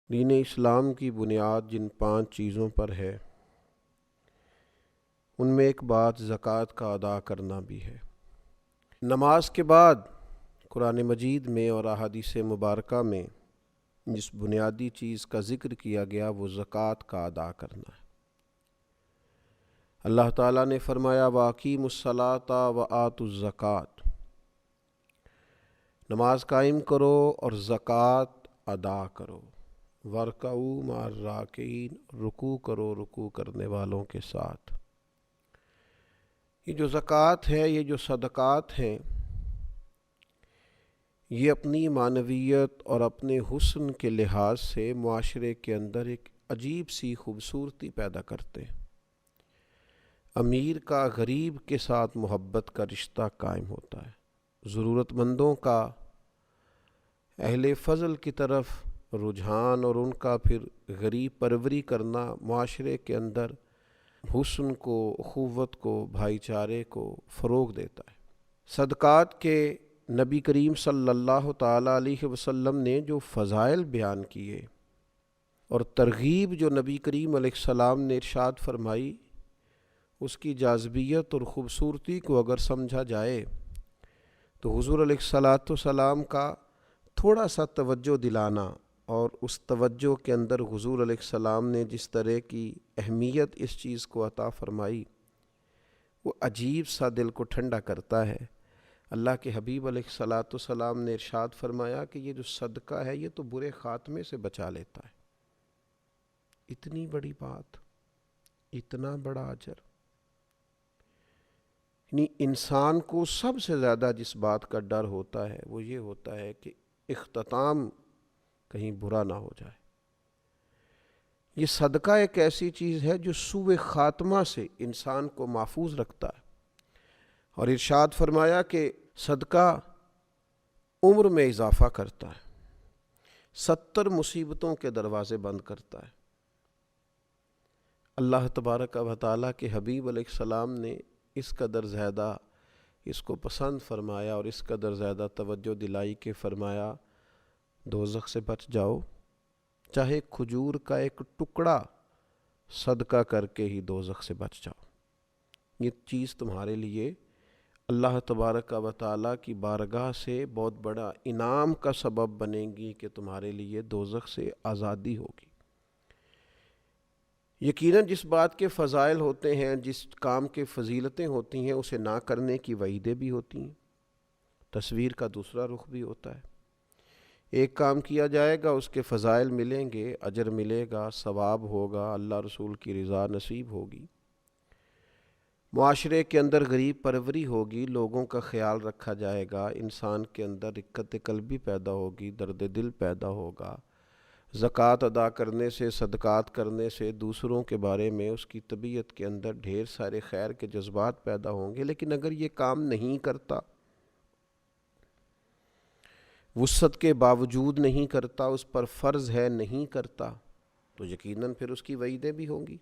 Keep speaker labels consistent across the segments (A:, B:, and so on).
A: دین اسلام کی بنیاد جن 5 چیزوں پر ہے ان میں ایک بات زکوٰۃ کا ادا کرنا بھی ہے۔ نماز کے بعد قرآن مجید میں اور احادیث مبارکہ میں جس بنیادی چیز کا ذکر کیا گیا وہ زکوٰۃ کا ادا کرنا ہے۔ اللہ تعالیٰ نے فرمایا وَأَقِیمُوا الصَّلَاةَ وَآتُوا الزَّکَاۃَ، نماز قائم کرو اور زکوٰۃ ادا کرو۔ وَارْكَعُوا مَعَ الرَّاكِعِينَ، رکوع کرو رکوع کرنے والوں کے ساتھ۔ یہ جو زکوٰۃ ہے، یہ جو صدقات ہیں، یہ اپنی معنویت اور اپنے حسن کے لحاظ سے معاشرے کے اندر ایک عجیب سی خوبصورتی پیدا کرتے ہیں۔ امیر کا غریب کے ساتھ محبت کا رشتہ قائم ہوتا ہے، ضرورت مندوں کا اہل فضل کی طرف رجحان اور ان کا پھر غریب پروری کرنا معاشرے کے اندر حسن کو، اخوت کو، بھائی چارے کو فروغ دیتا ہے۔ صدقات کے نبی کریم صلی اللہ تعالیٰ علیہ وسلم نے جو فضائل بیان کیے اور ترغیب جو نبی کریم علیہ السلام نے ارشاد فرمائی، اس کی جاذبیت اور خوبصورتی کو اگر سمجھا جائے تو حضور علیہ الصلاۃ والسلام کا تھوڑا سا توجہ دلانا اور اس توجہ کے اندر حضور علیہ السلام نے جس طرح کی اہمیت اس چیز کو عطا فرمائی، وہ عجیب سا دل کو ٹھنڈا کرتا ہے۔ اللہ کے حبیب علیہ الصلاۃ والسلام نے ارشاد فرمایا کہ یہ جو صدقہ ہے یہ تو برے خاتمے سے بچا لیتا ہے۔ اتنی بڑی بات، اتنا بڑا اجر، یعنی انسان کو سب سے زیادہ جس بات کا ڈر ہوتا ہے وہ یہ ہوتا ہے کہ اختتام کہیں برا نہ ہو جائے۔ یہ صدقہ ایک ایسی چیز ہے جو سوء خاتمہ سے انسان کو محفوظ رکھتا ہے، اور ارشاد فرمایا کہ صدقہ عمر میں اضافہ کرتا ہے، 70 مصیبتوں کے دروازے بند کرتا ہے۔ اللہ تبارک و تعالیٰ کے حبیب علیہ السلام نے اس قدر زیادہ اس کو پسند فرمایا اور اس قدر زیادہ توجہ دلائی کہ فرمایا دوزخ سے بچ جاؤ، چاہے کھجور کا ایک ٹکڑا صدقہ کر کے ہی دوزخ سے بچ جاؤ۔ یہ چیز تمہارے لیے اللہ تبارک و تعالیٰ کی بارگاہ سے بہت بڑا انعام کا سبب بنے گی کہ تمہارے لیے دوزخ سے آزادی ہوگی۔ یقیناً جس بات کے فضائل ہوتے ہیں، جس کام کے فضیلتیں ہوتی ہیں، اسے نہ کرنے کی وعیدیں بھی ہوتی ہیں۔ تصویر کا دوسرا رخ بھی ہوتا ہے، ایک کام کیا جائے گا، اس کے فضائل ملیں گے، اجر ملے گا، ثواب ہوگا، اللہ رسول کی رضا نصیب ہوگی، معاشرے کے اندر غریب پروری ہوگی، لوگوں کا خیال رکھا جائے گا، انسان کے اندر رقت قلبی پیدا ہوگی، درد دل پیدا ہوگا۔ زکوٰۃ ادا کرنے سے، صدقات کرنے سے دوسروں کے بارے میں اس کی طبیعت کے اندر ڈھیر سارے خیر کے جذبات پیدا ہوں گے۔ لیکن اگر یہ کام نہیں کرتا، وسعت کے باوجود نہیں کرتا، اس پر فرض ہے نہیں کرتا، تو یقیناً پھر اس کی وعیدیں بھی ہوں گی،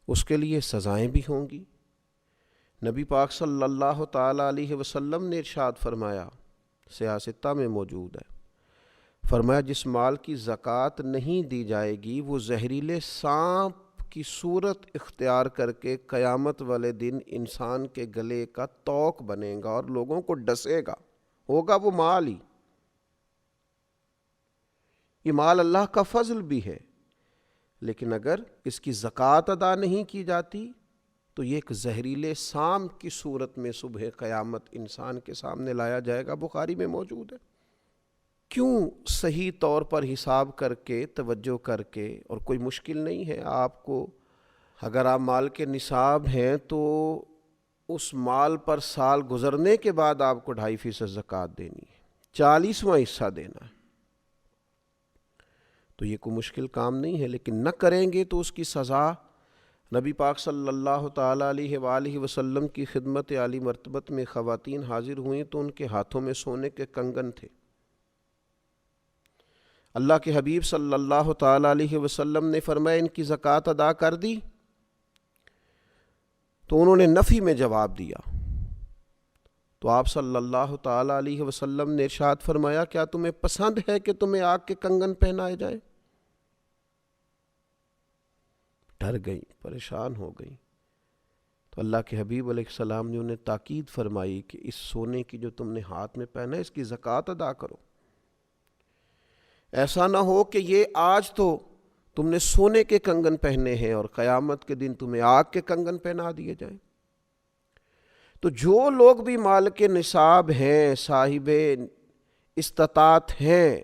A: اس کے لیے سزائیں بھی ہوں گی۔ نبی پاک صلی اللہ تعالیٰ علیہ وسلم نے ارشاد فرمایا، سیاستہ میں موجود ہے، فرمایا جس مال کی زکوٰۃ نہیں دی جائے گی وہ زہریلے سانپ کی صورت اختیار کر کے قیامت والے دن انسان کے گلے کا توق بنے گا اور لوگوں کو ڈسے گا، ہوگا وہ مال ہی۔ یہ مال اللہ کا فضل بھی ہے، لیکن اگر اس کی زکوٰۃ ادا نہیں کی جاتی تو یہ ایک زہریلے سانپ کی صورت میں صبح قیامت انسان کے سامنے لایا جائے گا، بخاری میں موجود ہے۔ کیوں صحیح طور پر حساب کر کے، توجہ کر کے، اور کوئی مشکل نہیں ہے آپ کو، اگر آپ مال کے نصاب ہیں تو اس مال پر سال گزرنے کے بعد آپ کو 2.5% زکوٰۃ دینی ہے، 40واں حصہ دینا ہے، تو یہ کوئی مشکل کام نہیں ہے۔ لیکن نہ کریں گے تو اس کی سزا، نبی پاک صلی اللہ تعالیٰ علیہ وآلہ وسلم کی خدمت عالی مرتبت میں خواتین حاضر ہوئیں تو ان کے ہاتھوں میں سونے کے کنگن تھے۔ اللہ کے حبیب صلی اللہ تعالیٰ علیہ وسلم نے فرمایا ان کی زکوٰۃ ادا کر دی؟ تو انہوں نے نفی میں جواب دیا، تو آپ صلی اللہ تعالیٰ علیہ وسلم نے ارشاد فرمایا کیا تمہیں پسند ہے کہ تمہیں آگ کے کنگن پہنائے جائیں؟ ڈر گئی، پریشان ہو گئی. تو اللہ کے حبیب علیہ السلام نے انہیں تاکید فرمائی کہ اس سونے کی جو تم نے ہاتھ میں پہنا ہے اس کی زکوٰۃ ادا کرو. ایسا نہ ہو کہ یہ آج تو تم نے سونے کے کنگن پہنے ہیں اور قیامت کے دن تمہیں آگ کے کنگن پہنا دیے جائیں. تو جو لوگ بھی مال کے نصاب ہیں، صاحب استطاعت ہیں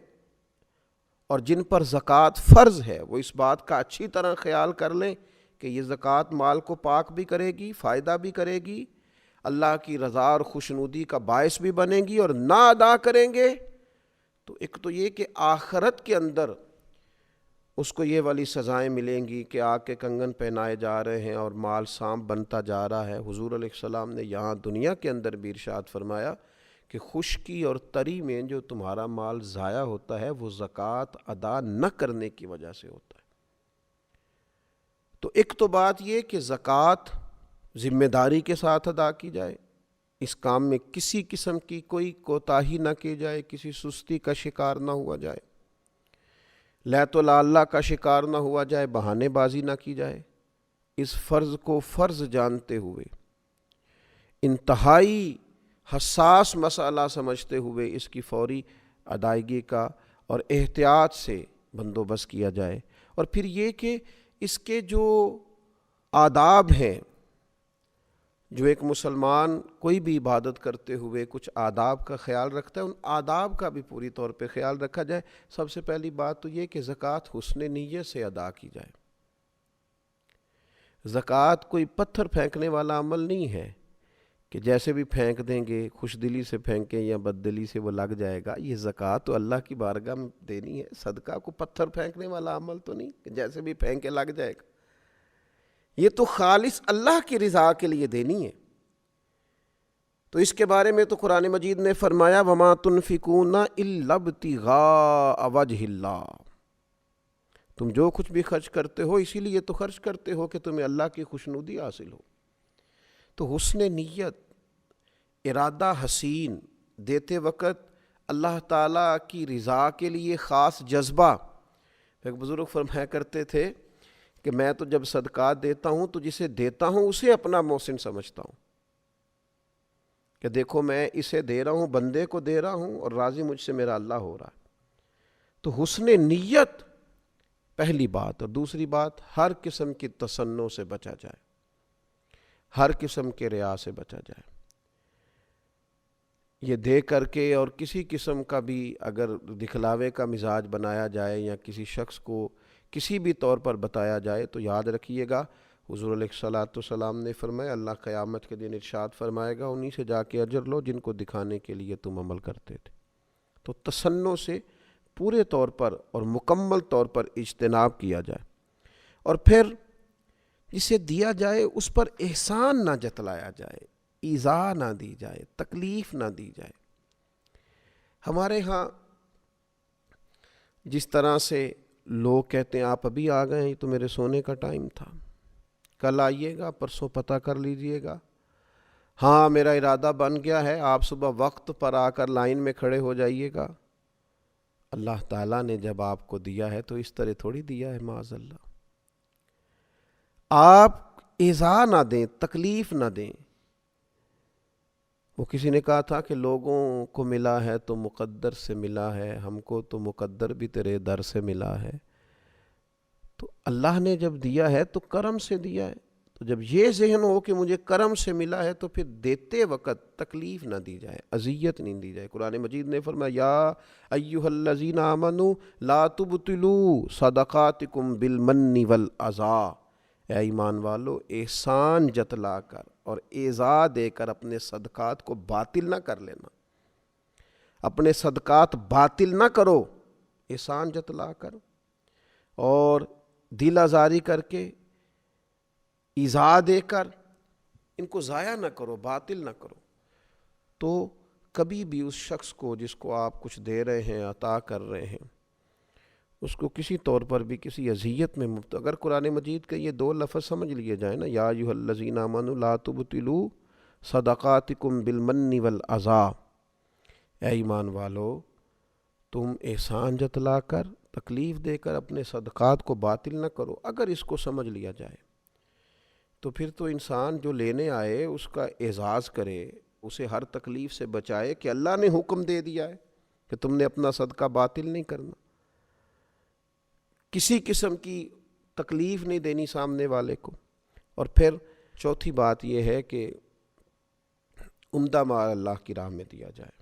A: اور جن پر زکوٰۃ فرض ہے، وہ اس بات کا اچھی طرح خیال کر لیں کہ یہ زکوٰۃ مال کو پاک بھی کرے گی، فائدہ بھی کرے گی، اللہ کی رضا اور خوشنودی کا باعث بھی بنے گی. اور نہ ادا کریں گے تو ایک تو یہ کہ آخرت کے اندر اس کو یہ والی سزائیں ملیں گی کہ آگ کے کنگن پہنائے جا رہے ہیں اور مال سانپ بنتا جا رہا ہے. حضور علیہ السلام نے یہاں دنیا کے اندر بھی ارشاد فرمایا کہ خشکی اور تری میں جو تمہارا مال ضائع ہوتا ہے وہ زکوٰۃ ادا نہ کرنے کی وجہ سے ہوتا ہے. تو ایک تو بات یہ کہ زکوٰۃ ذمہ داری کے ساتھ ادا کی جائے، اس کام میں کسی قسم کی کوئی کوتاہی نہ کی جائے، کسی سستی کا شکار نہ ہوا جائے، لیت و لالا کا شکار نہ ہوا جائے، بہانے بازی نہ کی جائے. اس فرض کو فرض جانتے ہوئے، انتہائی حساس مسئلہ سمجھتے ہوئے اس کی فوری ادائیگی کا اور احتیاط سے بندوبست کیا جائے. اور پھر یہ کہ اس کے جو آداب ہیں، جو ایک مسلمان کوئی بھی عبادت کرتے ہوئے کچھ آداب کا خیال رکھتا ہے، ان آداب کا بھی پوری طور پہ خیال رکھا جائے. سب سے پہلی بات تو یہ کہ زکوٰۃ حسن نیت سے ادا کی جائے. زکوٰۃ کوئی پتھر پھینکنے والا عمل نہیں ہے کہ جیسے بھی پھینک دیں گے، خوش دلی سے پھینکیں یا بد دلی سے وہ لگ جائے گا. یہ زکوٰۃ تو اللہ کی بارگاہ میں دینی ہے. صدقہ کو پتھر پھینکنے والا عمل تو نہیں کہ جیسے بھی پھینکے لگ جائے گا. یہ تو خالص اللہ کی رضا کے لیے دینی ہے. تو اس کے بارے میں تو قرآن مجید نے فرمایا وَمَا تُنْفِقُونَ إِلَّا ابْتِغَاءَ وَجْهِ اللَّهِ. تم جو کچھ بھی خرچ کرتے ہو اسی لیے تو خرچ کرتے ہو کہ تمہیں اللہ کی خوشنودی حاصل ہو. تو حسن نیت، ارادہ حسین دیتے وقت اللہ تعالیٰ کی رضا کے لیے خاص جذبہ. ایک بزرگ فرمایا کرتے تھے کہ میں تو جب صدقات دیتا ہوں تو جسے دیتا ہوں اسے اپنا محسن سمجھتا ہوں کہ دیکھو میں اسے دے رہا ہوں، بندے کو دے رہا ہوں اور راضی مجھ سے میرا اللہ ہو رہا ہے. تو حسن نیت پہلی بات. اور دوسری بات، ہر قسم کی تصنع سے بچا جائے، ہر قسم کے ریا سے بچا جائے. یہ دے کر کے اور کسی قسم کا بھی اگر دکھلاوے کا مزاج بنایا جائے یا کسی شخص کو کسی بھی طور پر بتایا جائے تو یاد رکھیے گا حضور علیہ السلام نے فرمایا اللہ قیامت کے دن ارشاد فرمائے گا انہی سے جا کے اجر لو جن کو دکھانے کے لیے تم عمل کرتے تھے. تو تصنع سے پورے طور پر اور مکمل طور پر اجتناب کیا جائے. اور پھر جسے دیا جائے اس پر احسان نہ جتلایا جائے، ایذا نہ دی جائے، تکلیف نہ دی جائے. ہمارے ہاں جس طرح سے لوگ کہتے ہیں آپ ابھی آ گئے ہیں، یہ تو میرے سونے کا ٹائم تھا، کل آئیے گا، پرسوں پتہ کر لیجئے گا، ہاں میرا ارادہ بن گیا ہے، آپ صبح وقت پر آ کر لائن میں کھڑے ہو جائیے گا. اللہ تعالیٰ نے جب آپ کو دیا ہے تو اس طرح تھوڑی دیا ہے. معاذ اللہ. آپ ایذا نہ دیں، تکلیف نہ دیں. وہ کسی نے کہا تھا کہ لوگوں کو ملا ہے تو مقدر سے ملا ہے، ہم کو تو مقدر بھی تیرے در سے ملا ہے. تو اللہ نے جب دیا ہے تو کرم سے دیا ہے. تو جب یہ ذہن ہو کہ مجھے کرم سے ملا ہے تو پھر دیتے وقت تکلیف نہ دی جائے، اذیت نہیں دی جائے. قرآن مجید نے فرمایا یا ایھا الذین آمنوا لا تبطلوا صدقاتکم بالمن والعطا. اے ایمان والو، احسان جتلا کر اور ایذا دے کر اپنے صدقات کو باطل نہ کر لینا. اپنے صدقات باطل نہ کرو، احسان جتلا کر اور دل آزاری کر کے ایذا دے کر ان کو ضائع نہ کرو، باطل نہ کرو. تو کبھی بھی اس شخص کو جس کو آپ کچھ دے رہے ہیں، عطا کر رہے ہیں، اس کو کسی طور پر بھی کسی اذیت میں اگر قرآن مجید کے یہ دو لفظ سمجھ لیے جائیں نا، یا ایھا الذین آمنوا لا تبطلوا صدقاتکم بالمن والعزا، اے ایمان والو تم احسان جتلا کر، تکلیف دے کر اپنے صدقات کو باطل نہ کرو۔ اگر اس کو سمجھ لیا جائے تو پھر تو انسان جو لینے آئے اس کا اعزاز کرے، اسے ہر تکلیف سے بچائے کہ اللہ نے حکم دے دیا ہے کہ تم نے اپنا صدقہ باطل نہیں کرنا، کسی قسم کی تکلیف نہیں دینی سامنے والے کو۔ اور پھر چوتھی بات یہ ہے کہ عمدہ مال اللہ کی راہ میں دیا جائے،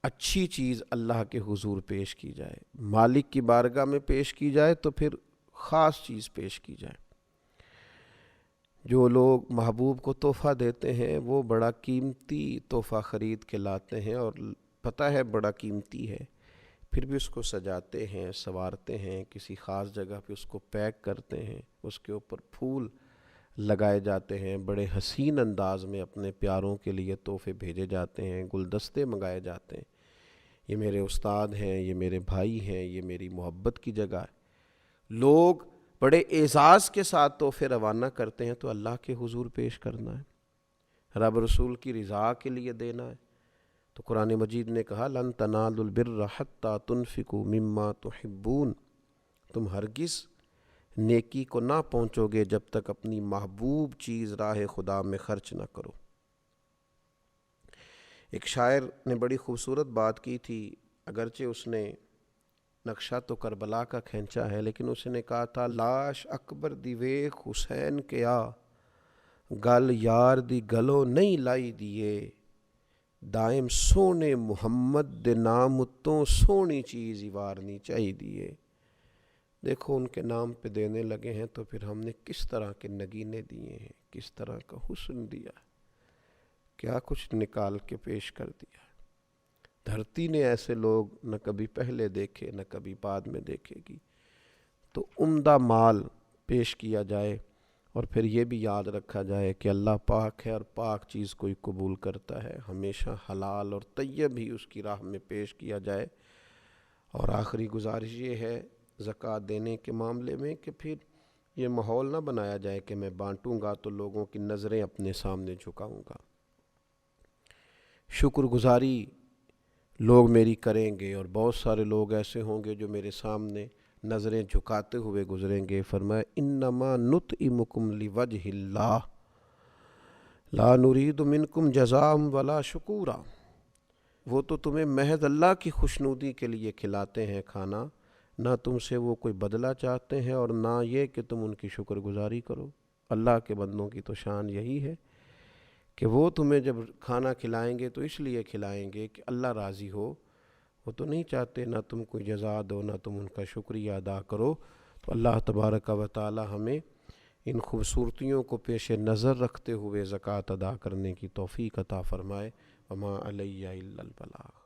A: اچھی چیز اللہ کے حضور پیش کی جائے، مالک کی بارگاہ میں پیش کی جائے تو پھر خاص چیز پیش کی جائے۔ جو لوگ محبوب کو تحفہ دیتے ہیں وہ بڑا قیمتی تحفہ خرید کے لاتے ہیں، اور پتہ ہے بڑا قیمتی ہے، پھر بھی اس کو سجاتے ہیں، سنوارتے ہیں، کسی خاص جگہ پہ اس کو پیک کرتے ہیں، اس کے اوپر پھول لگائے جاتے ہیں، بڑے حسین انداز میں اپنے پیاروں کے لیے تحفے بھیجے جاتے ہیں، گلدستے منگائے جاتے ہیں، یہ میرے استاد ہیں، یہ میرے بھائی ہیں، یہ میری محبت کی جگہ ہے۔ لوگ بڑے اعزاز کے ساتھ تحفے روانہ کرتے ہیں تو اللہ کے حضور پیش کرنا ہے، رب رسول کی رضا کے لیے دینا ہے۔ تو قرآن مجید نے کہا لن تنالوا البر حتی تنفقوا مما تحبون، تم ہرگز نیکی کو نہ پہنچو گے جب تک اپنی محبوب چیز راہ خدا میں خرچ نہ کرو۔ ایک شاعر نے بڑی خوبصورت بات کی تھی، اگرچہ اس نے نقشہ تو کربلا کا کھینچا ہے، لیکن اس نے کہا تھا لاش اکبر دی ویکھ حسین کیا، گل یار دی گلو نہیں لائی دیے، دائم سونے محمد دے نام اتوں سونی چیز ہی وارنی چاہی دیے۔ دیکھو ان کے نام پہ دینے لگے ہیں تو پھر ہم نے کس طرح کے نگینے دیے ہیں، کس طرح کا حسن دیا، کیا کچھ نکال کے پیش کر دیا۔ دھرتی نے ایسے لوگ نہ کبھی پہلے دیکھے نہ کبھی بعد میں دیکھے گی۔ تو عمدہ مال پیش کیا جائے، اور پھر یہ بھی یاد رکھا جائے کہ اللہ پاک ہے اور پاک چیز کوئی قبول کرتا ہے، ہمیشہ حلال اور طیب ہی اس کی راہ میں پیش کیا جائے۔ اور آخری گزارش یہ ہے زکوٰۃ دینے کے معاملے میں کہ پھر یہ ماحول نہ بنایا جائے کہ میں بانٹوں گا تو لوگوں کی نظریں اپنے سامنے جھکاؤں گا۔ شکر گزاری لوگ میری کریں گے، اور بہت سارے لوگ ایسے ہوں گے جو میرے سامنے نظریں جھکاتے ہوئے گزریں گے۔ فرمایا انما نطعمکم لوجہ اللہ لا نرید منکم جزاء ولا شکورا، وہ تو تمہیں محض اللہ کی خوشنودی کے لیے کھلاتے ہیں کھانا، نہ تم سے وہ کوئی بدلہ چاہتے ہیں اور نہ یہ کہ تم ان کی شکر گزاری کرو۔ اللہ کے بندوں کی تو شان یہی ہے کہ وہ تمہیں جب کھانا کھلائیں گے تو اس لیے کھلائیں گے کہ اللہ راضی ہو، وہ تو نہیں چاہتے نہ تم کوئی جزا دو نہ تم ان کا شکریہ ادا کرو۔ تو اللہ تبارک و تعالی ہمیں ان خوبصورتیوں کو پیش نظر رکھتے ہوئے زکوٰۃ ادا کرنے کی توفیق عطا فرمائے۔ وما علیہ الا البلاغ۔